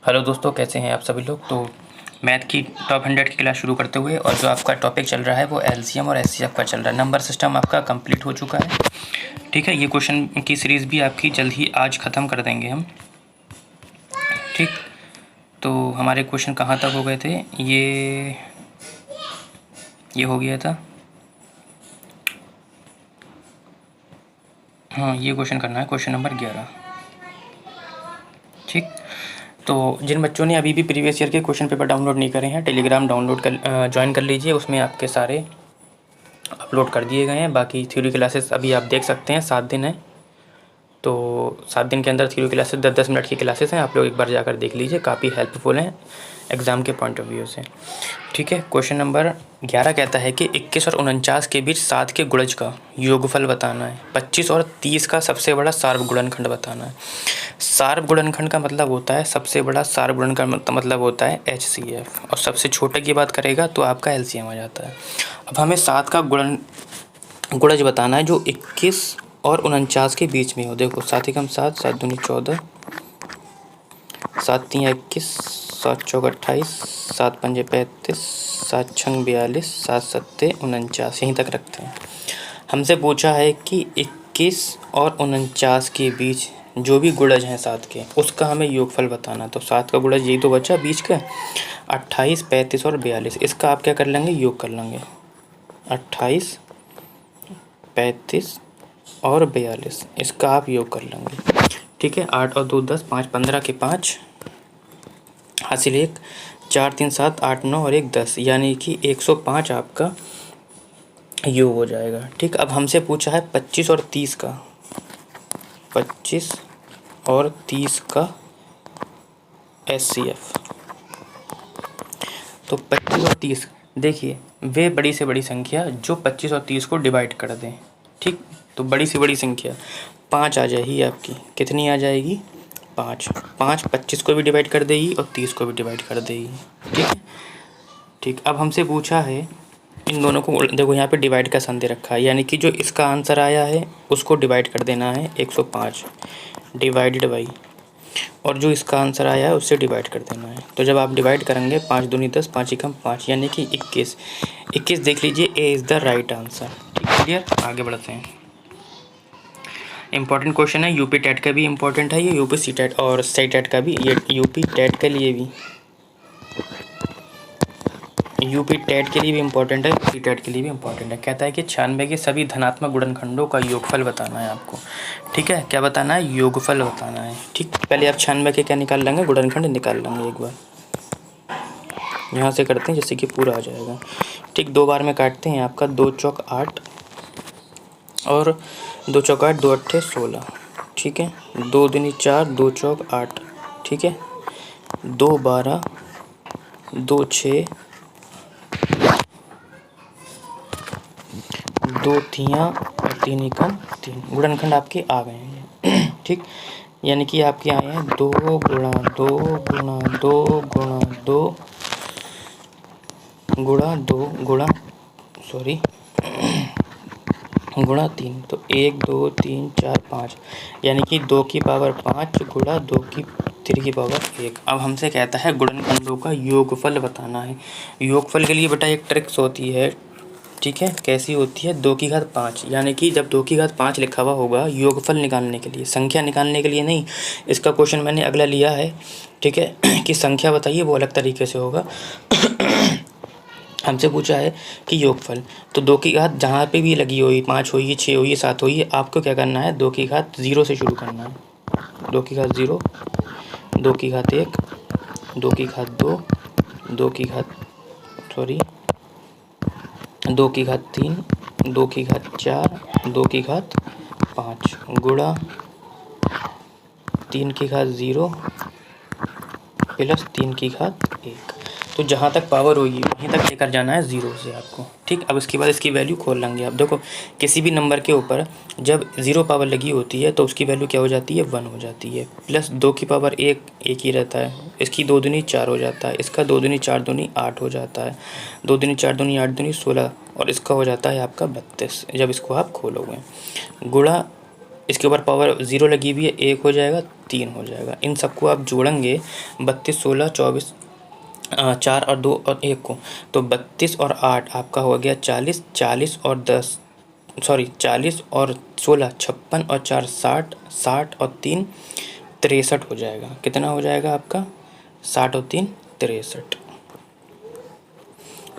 Hello दोस्तों, कैसे हैं आप सभी लोग। तो मैथ की टॉप 100 की क्लास शुरू करते हुए, और जो आपका टॉपिक चल रहा है वो एलसीएम और एचसीएफ का चल रहा है। नंबर सिस्टम आपका कंप्लीट हो चुका है। ठीक है, ये क्वेश्चन की सीरीज़ भी आपकी जल्द ही आज ख़त्म कर देंगे हम। ठीक, तो हमारे क्वेश्चन कहाँ तक हो गए थे। ये हो गया था। हाँ, ये क्वेश्चन करना है, क्वेश्चन नंबर 11। ठीक, तो जिन बच्चों ने अभी भी प्रीवियस ईयर के क्वेश्चन पेपर डाउनलोड नहीं करे हैं, टेलीग्राम डाउनलोड कर ज्वाइन कर लीजिए। उसमें आपके सारे अपलोड कर दिए गए हैं। बाकी थ्योरी क्लासेस अभी आप देख सकते हैं, 7 दिन है, तो 7 दिन के अंदर थ्योरी क्लासेस 10-10 मिनट की क्लासेस हैं। आप लोग एक बार जाकर देख लीजिए, काफ़ी हेल्पफुल हैं एग्ज़ाम के पॉइंट ऑफ व्यू से। ठीक है, क्वेश्चन नंबर 11 कहता है कि 21 और 49 के बीच 7 के गुणज का योगफल बताना है। 25 और 30 का सबसे बड़ा सार्व गुणनखंड बताना है। सार्व गुणनखंड का मतलब होता है, सबसे बड़ा सार्व गुणनखंड का मतलब होता है HCF, और सबसे छोटे की बात करेगा तो आपका LCM आ जाता है। अब हमें 7 का गुणज बताना है जो 21 और 49 के बीच में हो। देखो, 7 एकम 7, 7 दूनी 14, 7 तियाँ 21, 7 चौक 28, 7 पंजे 35, 7 छंग 42, 7 सत्ते 49, यहीं तक रखते हैं। हमसे पूछा है कि 21 और 49 के बीच जो भी गुणज हैं 7 के, उसका हमें योगफल बताना। तो 7 का गुणज यही तो बचा बीच का, 28, 35 और 42। इसका आप क्या कर लेंगे, योग कर लेंगे। 28, 35 और 42, इसका आप योग कर लेंगे। ठीक है, 8 और 2 10, 5 15 के 5 हासिल 1, 4 3 7 8 9 और 1 10, यानी कि 105 आपका योग हो जाएगा। ठीक, अब हमसे पूछा है 25 और 30 का, 25 और 30 का HCF। तो 25 और 30, देखिए वे बड़ी से बड़ी संख्या जो 25 और 30 को डिवाइड कर दें। ठीक, तो बड़ी से बड़ी संख्या 5 आ जाएगी आपकी। कितनी आ जाएगी, 5। 5 25 को भी डिवाइड कर देगी और 30 को भी डिवाइड कर देगी। ठीक है, ठीक, अब हमसे पूछा है इन दोनों को, देखो यहाँ पे डिवाइड का साइन दे रखा है, यानी कि जो इसका आंसर आया है उसको डिवाइड कर देना है 105 डिवाइडेड बाई, और जो इसका आंसर आया है उससे डिवाइड कर देना है। तो जब आप डिवाइड करेंगे, 5 दूनी 10, 5 एकम 5, यानी कि 21 देख लीजिए, A is the right answer. ठीक, क्लियर, आगे बढ़ते हैं। इंपॉर्टेंट क्वेश्चन है, यूपी टेट का भी इंपॉर्टेंट है ये, यूपी सी टेट और सी टेट का भी, ये यूपी टेट के लिए भी, यूपी टेट के लिए भी इम्पोर्टेंट है, सी टेट के लिए भी इम्पोर्टेंट है। कहता है कि 96 के सभी धनात्मक गुणनखंडों का योगफल बताना है आपको। ठीक है, क्या बताना है, योगफल बताना है। ठीक, पहले आप 96 के क्या निकाल लेंगे, गुणनखंड निकाल लेंगे एक बार। यहाँ से करते हैं जिससे कि पूरा आ जाएगा। ठीक, 2 बार में काटते हैं, आपका 2 चौक 8 और 2 चौक 8, 2 अट्ठे 16। ठीक है, 2 दूनी 4, 2 चौक 8। ठीक है, 2 12, 2 6, 2 तियाँ और 3 एकम 3। गुणनखंड आपके आ गए हैं। ठीक, यानी कि आपके आए हैं 2 गुणा 2 गुणा 2 गुणा 2 गुणा 2 गुणा गुणा 3। तो 1 2 3 4 5, यानी कि 2 की पावर 5 गुणा 2 की 3 की पावर 1। अब हमसे कहता है गुणनखंडों का योगफल बताना है। योगफल के लिए बेटा एक ट्रिक्स होती है। ठीक है, कैसी होती है, 2 की घात 5, यानी कि जब 2 की घात 5 लिखा हुआ होगा, योगफल निकालने के लिए, संख्या निकालने के लिए नहीं। इसका क्वेश्चन मैंने अगला लिया है। ठीक है, कि संख्या बताइए, वो अलग तरीके से होगा। हमसे पूछा है कि योगफल, तो 2 की घात जहाँ पे भी लगी हुई, 5 हुई, 6 हुई, 7 हुई, आपको क्या करना है, 2 की घात 0 से शुरू करना है। 2 की घात 0, 2 की घात 1, 2 की घात 2, 2 की घात 2 की घात 3, 2 की घात 4, 2 की घात 5 गुणा 3 की घात 0 प्लस 3 की घात 1। तो जहाँ तक पावर होगी वहीं तक लेकर जाना है 0 से आपको। ठीक, अब इसके बाद इसकी वैल्यू खोल लेंगे आप। देखो, किसी भी नंबर के ऊपर जब 0 पावर लगी होती है तो उसकी वैल्यू क्या हो जाती है, 1 हो जाती है। प्लस 2 की पावर 1 एक ही रहता है, इसकी 2 दूनी 4 हो जाता है, इसका 2 दूनी 4 दूनी 8 हो जाता है, 2 दूनी 4 दूनी 8 दूनी 16, और इसका हो जाता है आपका 32 जब इसको आप खोलोगे। गुणा इसके ऊपर पावर 0 लगी हुई है, 1 हो जाएगा, 3 हो जाएगा। इन सबको आप जोड़ेंगे 32, 16, 24, 4 और 2 और 1 को, तो 32 और 8 आपका हो गया 40, 40 और 10 सॉरी 40 और 16 56 और 4 60, 60 और 3 63 हो जाएगा। कितना हो जाएगा आपका? 60 और 3 63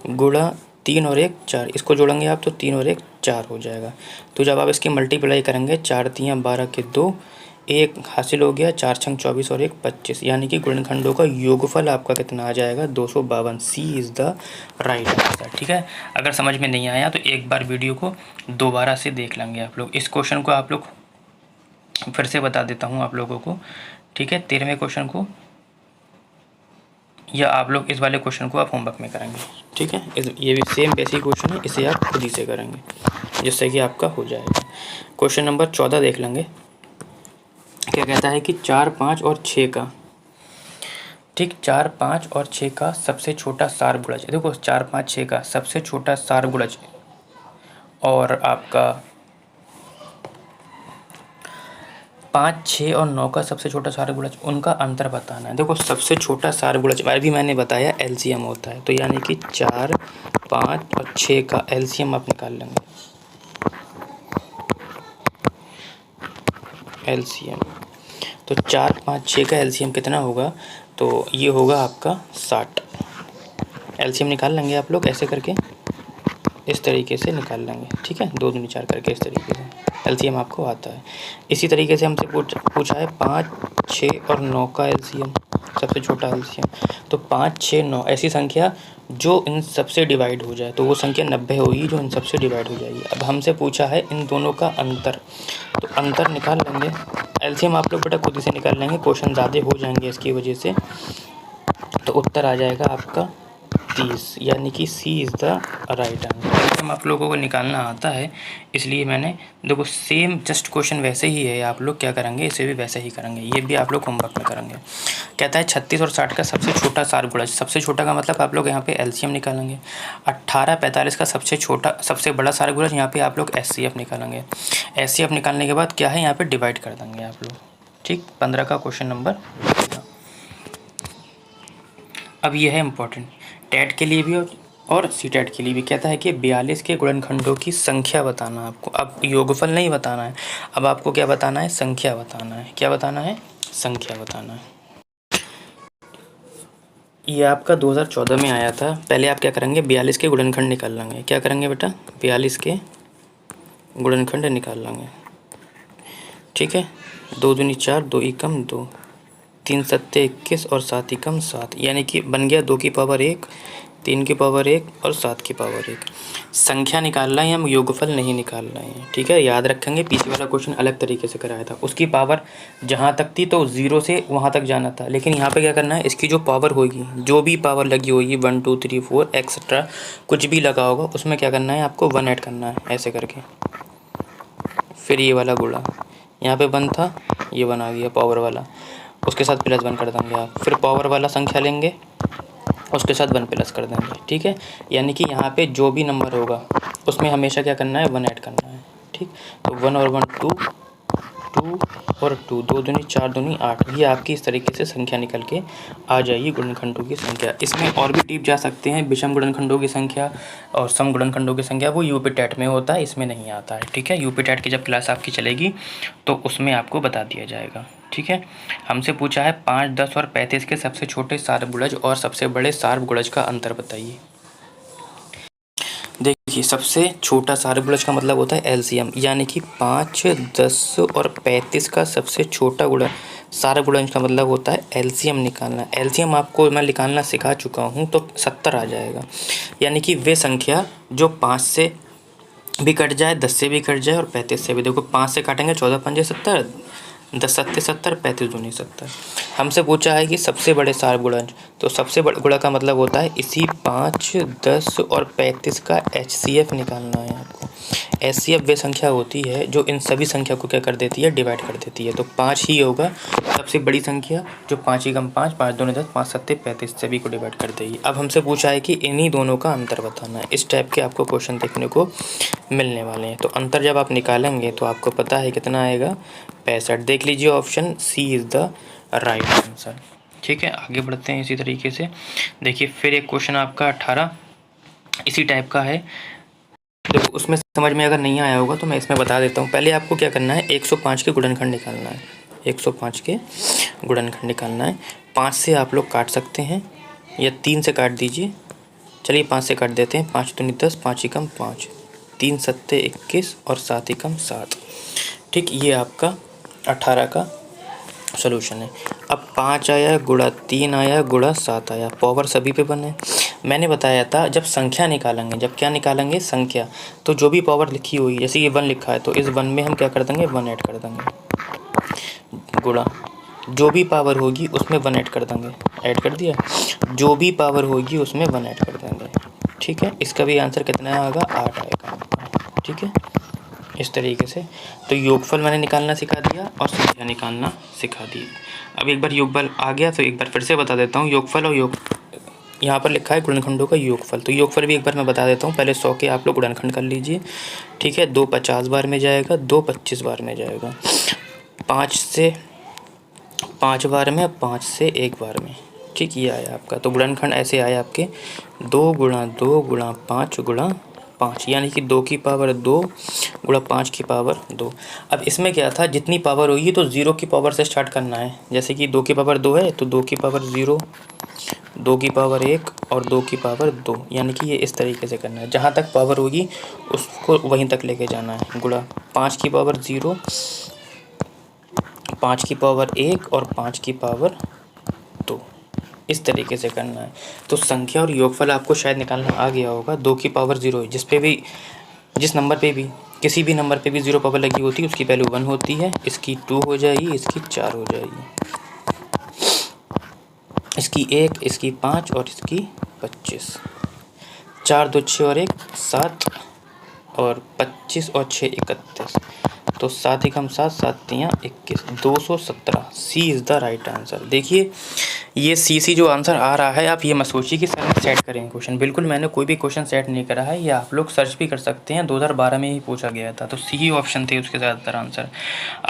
गुणा 3 और 1 4, इसको जोड़ेंगे आप तो 3 और 1 4 हो जाएगा। तो जब आप इसकी मल्टीप्लाई करेंगे 4 3 12 के 2, 1 हासिल हो गया, 4 6 24 और 1 25, यानी कि गुणनखंडों का योगफल आपका कितना आ जाएगा? 252। सी इज़ द राइट आंसर। ठीक है, अगर समझ में नहीं आया तो एक बार वीडियो को दोबारा से देख लेंगे आप लोग। इस क्वेश्चन को आप लोग फिर से बता देता हूँ आप लोगों को। ठीक है, 13वें क्वेश्चन को, या आप लोग इस वाले क्वेश्चन को आप होमवर्क में करेंगे। ठीक है, ये भी सेम बेसिक क्वेश्चन है, इसे आप खुद ही से करेंगे जिससे कि आपका हो जाएगा। क्वेश्चन नंबर 14 देख लेंगे। क्या कहता है कि 4 5 और 6 का, ठीक, 4 5 और 6 का सबसे छोटा सार गुणज। देखो 4 5 6 का सबसे छोटा सार गुणज और आपका 5 6 और 9 का सबसे छोटा सार गुणज, उनका अंतर बताना है। देखो सबसे छोटा सार गुणज भी मैंने बताया एलसीएम होता है, तो यानी कि 4 5 और 6 का एलसीएम आप निकाल लेंगे। एलसीएम तो 4 5 6 का एलसीएम कितना होगा? तो ये होगा आपका 60। एलसीएम निकाल लेंगे आप लोग ऐसे करके, इस तरीके से निकाल लेंगे। ठीक है, 2 दूनी 4 करके इस तरीके से एलसीएम आपको आता है। इसी तरीके से हमसे पूछा है 5 6 और 9 का एलसीएम, सबसे छोटा एलसीएम। तो 5 6 9 ऐसी संख्या जो इन सबसे डिवाइड हो जाए, तो वो संख्या 90 होगी जो इन सबसे डिवाइड हो जाएगी। अब हमसे पूछा है इन दोनों का अंतर, तो अंतर निकाल लेंगे। एलसीएम आप लोग बेटा खुद ही से निकाल लेंगे, क्वेश्चन ज़्यादा हो जाएंगे इसकी वजह से। तो उत्तर आ जाएगा आपका 30, यानी कि सी इज़ द राइट आंसर। हम आप लोगों को निकालना आता है, इसलिए मैंने, देखो सेम जस्ट क्वेश्चन वैसे ही है, आप लोग क्या करेंगे इसे भी वैसे ही करेंगे, ये भी आप लोग होमवर्क में करेंगे। कहता है 36 और 60 का सबसे छोटा सार गुणज, सबसे छोटा का मतलब आप लोग यहाँ पे एलसीएम निकालेंगे। 18 45 का सबसे बड़ा सार गुणज, यहाँ पे आप लोग एचसीएफ निकालेंगे। एचसीएफ निकालने के बाद क्या है, यहाँ पे डिवाइड कर देंगे आप लोग। ठीक, 15 का क्वेश्चन नंबर। अब यह है इम्पोर्टेंट, टेट के लिए भी और सी टेट के लिए भी। कहता है कि 42 के गुणनखंडों की संख्या बताना आपको। अब योगफल नहीं बताना है, अब आपको क्या बताना है? संख्या बताना है। क्या बताना है? संख्या बताना है। ये आपका 2014 में आया था। पहले आप क्या करेंगे? 42 के गुणनखंड निकाल लेंगे। क्या करेंगे बेटा? 42 के गुणनखंड निकाल लेंगे। ठीक है, 2 दूनी 4, 2 एकम 2, 3 सत्ते 21 और 7 एकम 7, यानी कि बन गया 2 की पावर 1, 3 की पावर 1 और 7 की पावर 1। संख्या निकालना है, हम योगफल नहीं निकालना है। ठीक है, याद रखेंगे, पीछे वाला क्वेश्चन अलग तरीके से कराया था, उसकी पावर जहाँ तक थी तो 0 से वहाँ तक जाना था, लेकिन यहाँ पे क्या करना है, इसकी जो पावर होगी, जो भी पावर लगी होगी 1 2 3 4 एक्सेट्रा कुछ भी लगा होगा, उसमें क्या करना है, आपको 1 ऐड करना है ऐसे करके। फिर ये वाला गुणा, यहाँ पे 1 था, ये 1 आ गया पावर वाला, उसके साथ +1 कर देंगे आप। फिर पावर वाला संख्या लेंगे, उसके साथ 1 प्लस कर देंगे। ठीक है, यानी कि यहाँ पे जो भी नंबर होगा उसमें हमेशा क्या करना है, 1 ऐड करना है। ठीक, तो 1 और 1 2 2 और 2, 2 दूनी 4 दूनी 8, ये आपकी इस तरीके से संख्या निकल के आ जाएगी गुणनखंडों की संख्या। इसमें और भी टिप जा सकते हैं, विषम गुणनखंडों की संख्या और सम गुणनखंडों की संख्या, वो यूपी टेट में होता है, इसमें नहीं आता है। ठीक है, यूपी टेट की जब क्लास आपकी चलेगी तो उसमें आपको बता दिया जाएगा। ठीक है, हमसे पूछा है 5 10 और 35 के सबसे छोटे सार्वगुणज और सबसे बड़े सार्वगुणज का अंतर बताइए। देखिए, सबसे छोटा सार्वगुणज का मतलब होता है एलसीएम, यानी कि 5 10 और 35 का सबसे छोटा गुणज सार्वगुणज का मतलब होता है एलसीएम निकालना। एलसीएम आपको मैं निकालना सिखा चुका हूँ, तो 70 आ जाएगा, यानी कि वे संख्या जो 5 से भी कट जाए, 10 से भी कट जाए और 35 से भी। देखो 5 से काटेंगे 14 5 70, 10 सत्ते 70, 35 दूनी 70। हमसे पूछा है कि सबसे बड़े सार गुणज, तो सबसे बड़ा गुणा का मतलब होता है इसी 5, 10 और 35 का HCF निकालना है आपको। HCF वे संख्या होती है जो इन सभी संख्या को क्या कर देती है, डिवाइड कर देती है। तो 5 ही होगा सबसे बड़ी संख्या, जो 5 ही कम 5, 5 दूनी 10, 5 सत्ते 35 सभी को डिवाइड कर देगी। अब हमसे पूछा है कि इन्हीं दोनों का अंतर बताना है। इस टाइप के आपको क्वेश्चन देखने को मिलने वाले हैं। तो अंतर जब आप निकालेंगे तो आपको पता है कितना आएगा, 65। देख लीजिए option C is the right answer. ठीक है, आगे बढ़ते हैं इसी तरीके से। देखिए फिर एक क्वेश्चन आपका 18 इसी टाइप का है। देखो उसमें समझ में अगर नहीं आया होगा तो मैं इसमें बता देता हूँ। पहले आपको क्या करना है, 105 के गुणनखंड निकालना है। 105 के गुणनखंड निकालना है। 5 से आप लोग काट सकते हैं या 3 से काट दीजिए। चलिए 5 से काट देते हैं। 5 दूनी 10, 5 एकम 5, 3 सत्ते 21 और 7 एकम 7। ठीक, ये आपका 18 का सोल्यूशन है। अब 5 आया गुणा 3 आया गुणा 7 आया, पावर सभी पे बने। मैंने बताया था जब संख्या निकालेंगे, जब क्या निकालेंगे, संख्या, तो जो भी पावर लिखी हुई, जैसे ये 1 लिखा है तो इस 1 में हम क्या कर देंगे, 1 ऐड कर देंगे। गुणा जो भी पावर होगी उसमें 1 ऐड कर देंगे, ऐड कर दिया। जो भी पावर होगी उसमें 1 ऐड कर देंगे। ठीक है, इसका भी आंसर कितना आएगा, 8 आएगा। ठीक है, इस तरीके से। तो योगफल मैंने निकालना सिखा दिया और संख्या निकालना सिखा दी। अब एक बार योगफल आ गया तो एक बार फिर से बता देता हूँ। योगफल और यहाँ पर लिखा है गुणनखंडों का योगफल, तो योगफल भी एक बार मैं बता देता हूँ। पहले 100 के आप लोग गुणनखंड कर लीजिए। ठीक है, 2 50 बार में जाएगा, 2 25 बार में जाएगा, 5 से 5 बार में, 5 से 1 बार में। ठीक, ये आया आपका। तो गुणनखंड ऐसे आए आपके 2 गुणा 2 गुणा 5 गुणा 5, यानी कि 2 की पावर 2 गुणा 5 की पावर 2। अब इसमें क्या था, जितनी पावर होगी तो 0 की पावर से स्टार्ट करना है। जैसे कि 2 की पावर 2 है तो 2 की पावर 0, 2 की पावर 1 और 2 की पावर 2, यानी कि ये इस तरीके से करना है। जहाँ तक पावर होगी उसको वहीं तक लेके जाना है। गुणा 5 की पावर 0, 5 की पावर 1 और 5 की पावर 2, इस तरीके से करना है। तो संख्या और योगफल आपको शायद निकालना आ गया होगा। 2 की पावर 0 है, जिस नंबर पे भी, किसी भी नंबर पे भी 0 पावर लगी होती है उसकी वैल्यू 1 होती है। इसकी 2 हो जाएगी, इसकी 4 हो जाएगी, इसकी 1, इसकी 5 और इसकी 25। 4 2 6 और 1 7 और 25 और 6 31। तो 7 एकम 7, 7 तियाँ 21, 217। सी इज़ द राइट आंसर। देखिए ये सी जो आंसर आ रहा है, आप ये मत सोचिए कि सर सेट करेंगे क्वेश्चन। बिल्कुल मैंने कोई भी क्वेश्चन सेट नहीं करा है, ये आप लोग सर्च भी कर सकते हैं। 2012 में ही पूछा गया था, तो सी ही ऑप्शन थे उसके ज़्यादातर आंसर।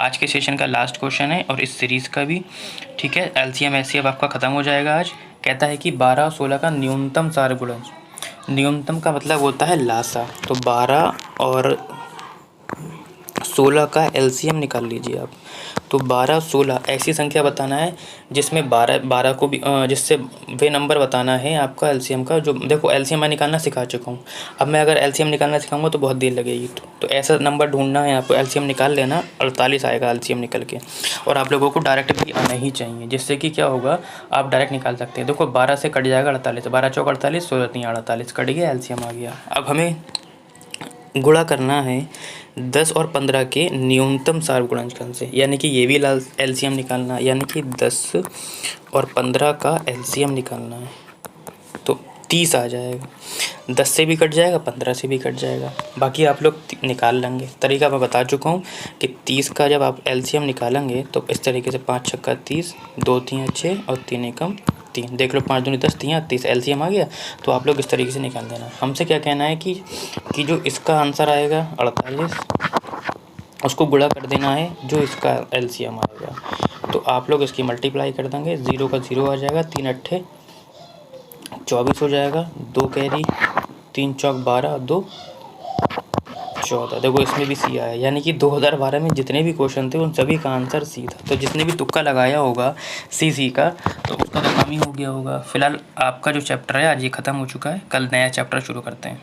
आज के सेशन का लास्ट क्वेश्चन है और इस सीरीज़ का भी। ठीक है, LCM HCF आपका ख़त्म हो जाएगा आज। कहता है कि 12 और 16 का न्यूनतम सार गुणज, न्यूनतम का मतलब होता है लासा। तो 12 और 16 का LCM निकाल लीजिए आप। तो 12 16 ऐसी संख्या बताना है जिसमें 12 को भी जिससे वे नंबर बताना है आपका LCM का। जो देखो LCM मैं निकालना सिखा चुका हूँ, अब मैं अगर LCM निकालना सिखाऊंगा तो बहुत देर लगेगी। तो ऐसा नंबर ढूंढना है आपको, LCM निकाल लेना, 48 आएगा LCM निकल के। और आप लोगों को डायरेक्ट भी आना ही चाहिए, जिससे कि क्या होगा, आप डायरेक्ट निकाल सकते हैं। देखो 12 से कट जाएगा 48, 12 चौक 48, 16 3 48, कट गया, LCM आ गया। अब हमें गुणा करना है 10 और 15 के न्यूनतम सार गुणनखंड से, यानी कि ये भी LCM निकालना है, यानी कि 10 और 15 का LCM निकालना है। तो 30 आ जाएगा, 10 से भी कट जाएगा, 15 से भी कट जाएगा, बाकी आप लोग निकाल लेंगे। तरीका मैं बता चुका हूँ कि 30 का जब आप LCM निकालेंगे तो इस तरीके से 5 छक्का 30, 2 तियाँ 6 और 3 एकम 3। देख लो 5 दूनी 10, 3 30, LCM आ गया। तो आप लोग इस तरीके से निकाल देना। हमसे क्या कहना है कि जो इसका आंसर आएगा 48, उसको गुणा कर देना है जो इसका LCM आएगा। तो आप लोग इसकी मल्टीप्लाई कर देंगे, 0 का 0 आ जाएगा, 3 अट्ठे 24 हो जाएगा, 2 कैरी, 3 चौक 12, 2 14। देखो इसमें भी सी आया, यानी कि 2012 में जितने भी क्वेश्चन थे उन सभी का आंसर सी था। तो जिसने भी तुक्का लगाया होगा सी का, तो उसका तो काम ही हो गया होगा। फिलहाल आपका जो चैप्टर है आज ये ख़त्म हो चुका है, कल नया चैप्टर शुरू करते हैं।